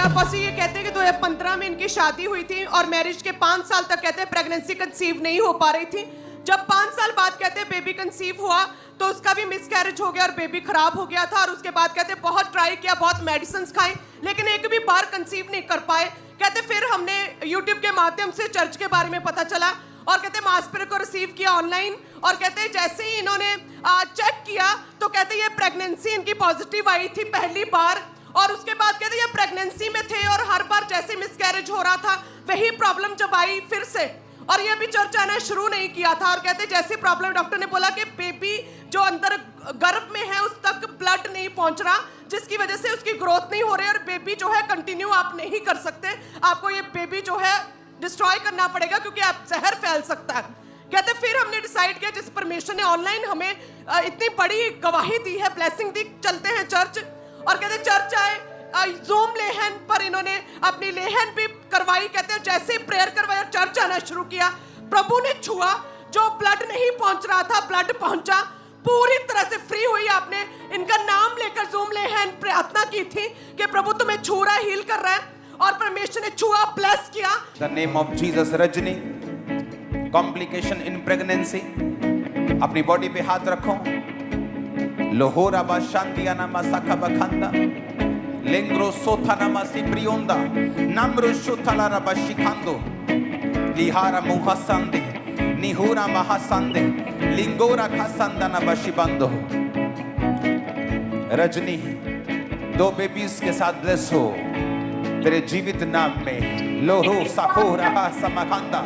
Apostle ये कहते हैं कि 2015 में इनकी शादी हुई थी और मैरिज के 5 साल तक कहते हैं प्रेगनेंसी कंसीव नहीं हो पा रही थी। जब 5 साल बाद कहते हैं बेबी कंसीव हुआ तो उसका भी मिसकैरेज हो गया और बेबी खराब हो गया था। और उसके बाद कहते हैं बहुत ट्राई किया, बहुत मेडिसिन खाई, लेकिन एक भी बार कंसीव नहीं कर पाए। कहते फिर हमने यूट्यूब के माध्यम से चर्च के बारे में पता चला और कहते मास्टर को रिसीव किया ऑनलाइन। और कहते जैसे ही इन्होंने चेक किया तो कहते ये प्रेगनेंसी इनकी पॉजिटिव आई थी पहली बार। और उसके बाद कहते ये प्रेगनेंसी में थे और हर बार जैसे मिसकैरेज हो रहा था वही प्रॉब्लम जब आई फिर से, और ये भी चर्च आना शुरू नहीं किया था। और कहते जैसी प्रॉब्लम डॉक्टर ने बोला कि बेबी जो अंदर गर्भ में है उस तक ब्लड नहीं पहुंच रहा, जिसकी वजह से उसकी ग्रोथ नहीं हो रही और बेबी जो है कंटिन्यू आप नहीं कर सकते, आपको ये बेबी जो है डिस्ट्रॉय करना पड़ेगा क्योंकि आप जहर फैल सकता है। कहते फिर हमने डिसाइड किया, जिस परमेश्वर ने ऑनलाइन हमें इतनी बड़ी गवाही दी है, ब्लेसिंग दी, चलते हैं चर्च। और कहते चर्च आए, जूम लेहन पर इन्होंने अपनी लेहन भी करवाई। कहते जैसे ही प्रेयर करवाया चर्च आना शुरू किया, प्रभु ने छुआ, जो ब्लड नहीं पहुंच रहा था ब्लड पहुंचा, पूरी तरह से फ्री हुई। आपने इनका नाम लेकर जूम लेहन प्रार्थना की थी कि प्रभु तुम्हें छू रहा है, हील कर रहा है, और परमेश्वर ने छुआ, ब्लेस किया। The name of Jesus. Rajni, complication in pregnancy, अपनी बॉडी पे हाथ रखो। लोहोरा बा शांतिया नामा सखा बखंदा, लेंग्रो सोथा नामा सिप्रियोंदा, नम्रो शुथला रबा शिखांदो, लिहारा मुहसंदे, निहुरा महासंदे, लिंगोरा खासंदा नबा शिबंदो। रजनी, 2 बेबीज के साथ ब्लेस हो तेरे जीवित नाम में। लोहो सखो रहा समखंदा,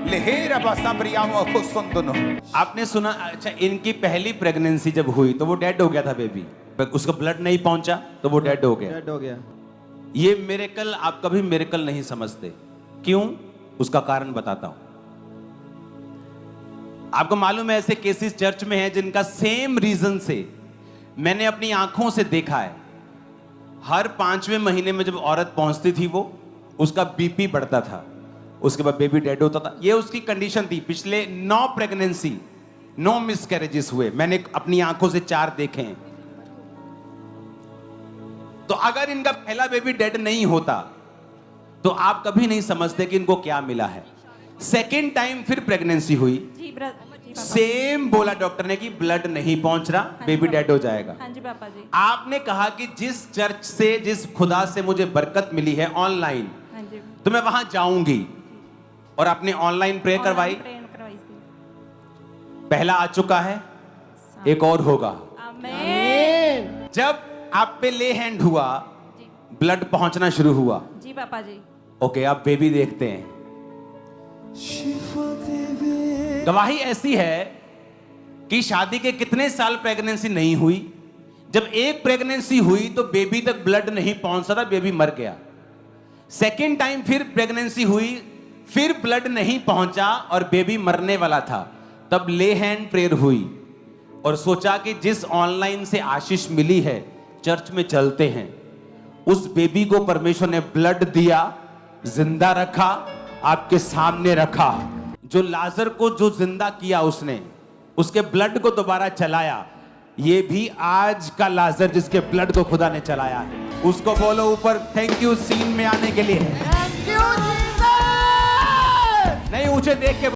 लेहेरा बसब्रियाओ को सुंदनो। आपने सुना, अच्छा इनकी पहली प्रेगनेंसी जब हुई तो वो डेड हो गया था बेबी, उसका ब्लड नहीं पहुंचा तो वो डेड हो गया। ये मिरेकल आप कभी मिरेकल नहीं समझते, क्यों? उसका कारण बताता हूं। आपको मालूम है ऐसे केसेस चर्च में हैं जिनका सेम रीजन से मैंने अपनी आंखों से देखा है। हर 5वें महीने में जब औरत पहुंचती थी वो उसका बीपी बढ़ता था, उसके बाद बेबी डेड होता था। ये उसकी कंडीशन थी। पिछले 9 प्रेगनेंसी, 9 मिसकैरेजेस हुए, मैंने अपनी आंखों से 4 देखे हैं। तो अगर इनका पहला बेबी डेड नहीं होता तो आप कभी नहीं समझते कि इनको क्या मिला है। सेकेंड टाइम फिर प्रेगनेंसी हुई, सेम बोला डॉक्टर ने कि ब्लड नहीं पहुंच रहा, बेबी डेड हो जाएगा। हाँ जी पापा जी। आपने कहा कि जिस चर्च से, जिस खुदा से मुझे बरकत मिली है ऑनलाइन, हाँ जी। तो मैं वहां जाऊंगी। और आपने ऑनलाइन प्रे करवाई, पहला आ चुका है, एक और होगा। आमीन। जब आप पे ले हैंड हुआ, ब्लड पहुंचना शुरू हुआ। जी पापा जी। ओके, आप बेबी देखते हैं। गवाही ऐसी है कि शादी के कितने साल प्रेगनेंसी नहीं हुई, जब एक प्रेगनेंसी हुई तो बेबी तक ब्लड नहीं पहुंच रहा, बेबी मर गया। सेकेंड टाइम फिर प्रेगनेंसी हुई, फिर ब्लड नहीं पहुंचा और बेबी मरने वाला था। तब ले हैंड प्रेयर हुई और सोचा कि जिस ऑनलाइन से आशीष मिली है चर्च में चलते हैं। उस बेबी को परमेश्वर ने ब्लड दिया, जिंदा रखा, आपके सामने रखा। जो लाजर को जो जिंदा किया उसने, उसके ब्लड को दोबारा चलाया। ये भी आज का लाजर जिसके ब्लड को खुदा ने चलाया है। उसको बोलो ऊपर थैंक यू सीन में आने के लिए। नहीं ऊंचे देख के